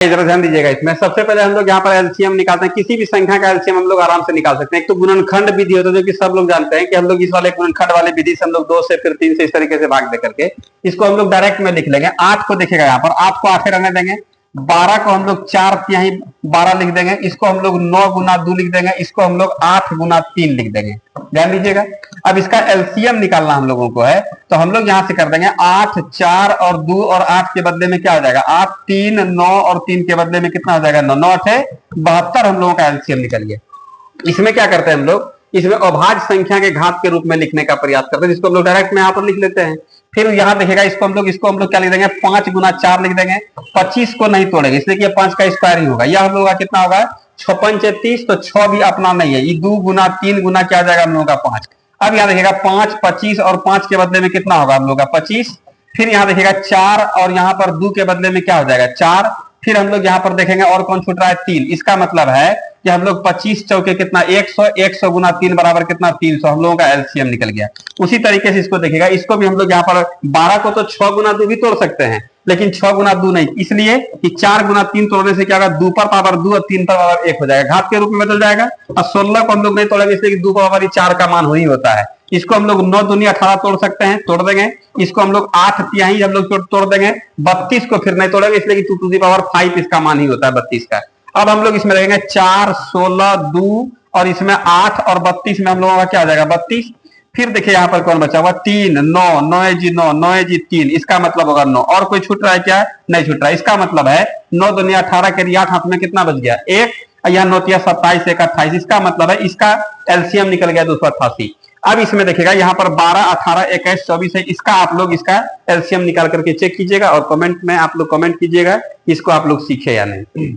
जरा ध्यान दीजिएगा इसमें। सबसे पहले हम लोग यहाँ पर एलसीएम निकालते हैं। किसी भी संख्या का एलसीएम हम लोग आराम से निकाल सकते हैं। एक तो गुणनखंड विधि होता है जो कि सब लोग जानते हैं कि हम लोग इस वाले गुणनखंड वाले विधि से हम लोग 2 से फिर 3 से इस तरीके से भाग दे करके इसको हम लोग डायरेक्ट में लिख लेंगे। 8 को देखिएगा यहाँ पर 8 को 8 रहने देंगे, 12 को हम लोग 4 तिहाई 12 लिख देंगे, इसको हम लोग 9 गुना 2 लिख देंगे, इसको हम लोग 8 गुना 3 लिख देंगे। ध्यान दीजिएगा। अब इसका एलसीएम निकालना हम लोगों को है तो हम लोग यहां से कर देंगे 8 4 और 2 और 8 के बदले में क्या हो जाएगा 8 3 9 और 3 के बदले में कितना हो जाएगा 9 9 8 72 हम लोगों का एलसीएम निकल गया। इसमें क्या करते हैं हम लोग, इसमें अभाज्य संख्या के घात के रूप में लिखने का प्रयास करते हैं जिसको हम लोग डायरेक्ट में यहाँ पर लिख लेते हैं। फिर यहाँ देखेगा इसको हम लोग क्या लिख देंगे 5 गुना 4 लिख देंगे, 25 को नहीं तोड़ेंगे इसलिए कि 5 का स्क्वायर ही होगा। यह हम लोग का कितना होगा 6 5 30, तो 6 भी अपना नहीं है, ये 2 गुना 3 गुना क्या जाएगा हम लोगों का 5। अब यहाँ देखिएगा 5 25 और 5 के बदले में कितना होगा हम लोग का 25। फिर यहाँ देखिएगा 4 और यहाँ पर 2 के बदले में क्या हो जाएगा 4। फिर हम लोग यहाँ पर देखेंगे और कौन छूट रहा है 3। इसका मतलब है कि हम लोग 25 चौके कितना 100, 100 गुना 3 बराबर कितना 300, हम लोगों का एलसीएम निकल गया। उसी तरीके से इसको देखिएगा, इसको भी हम लोग यहाँ पर 12 को तो 6 गुना 2 भी तोड़ सकते हैं लेकिन 6 गुना 2 नहीं, इसलिए कि 4 गुना 3 तोड़ने से क्या होगा 2 पर पावर 2 और 3 पर पावर 1 हो जाएगा, घात के रूप में बदल जाएगा। और 16 को हम लोग नहीं तोड़ेंगे इसलिए कि 2 पर पावर 4 का मान वही होता है। इसको हम लोग 9 दूनी 18 तोड़ सकते हैं, तोड़ देंगे। इसको हम लोग 8 तिहाई हम लोग तोड़ देंगे। 32 को फिर नहीं तोड़ेंगे इसलिए कि 2 टू दी पावर 5 इसका मान ही होता है 32 का। अब हम लोग इसमें रहेंगे 4 16 2 और इसमें 8 और 32 में हम लोगों का क्या हो जाएगा 32। फिर देखिए यहाँ पर कौन बचा हुआ 3 9 9 जी 9 9 जी 3, इसका मतलब होगा 9। और कोई छूट रहा है क्या, नहीं छूट रहा है। इसका मतलब है 9 दुनिया 18 के 8 हाथ में कितना बच गया 1, या 9 तिया 27 1 28, इसका मतलब है इसका एलसीएम निकल गया 288। अब इसमें देखिएगा यहाँ पर 12 18 21 24 है, इसका आप लोग इसका एलसीएम निकाल करके चेक कीजिएगा और कमेंट में आप लोग कमेंट कीजिएगा इसको आप लोग सीखे या नहीं।